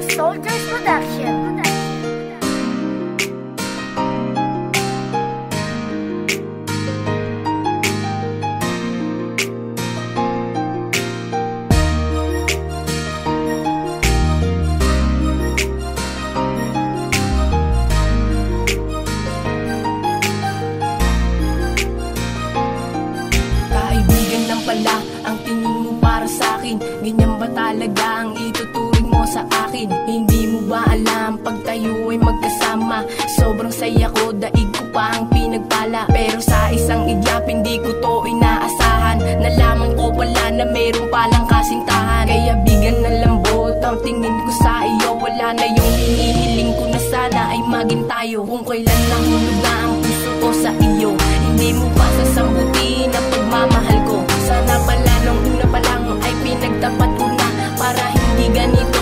Soldiers Production. Kaibigan lang pala ang tingin mo para sa'kin. Ganyan ba talaga ang ituturing mo sa akin? Hindi mo ba alam pag tayo ay magkasama? Sobrang saya ko, daig ko pa ang pinagpala. Pero sa isang idyap hindi ko to inaasahan. Nalaman ko pala na meron palang kasintahan. Kaya bigyan ng lambot ang tingin ko sa iyo. Wala na yung hinihiling ko na sana ay maging tayo. Kung kailan nahulog na ang puso ko sa iyo, hindi mo pa sasambutin ang pagmamahal ko. Sana pala nung una pa lang ay pinagtapat ko na para hindi ganito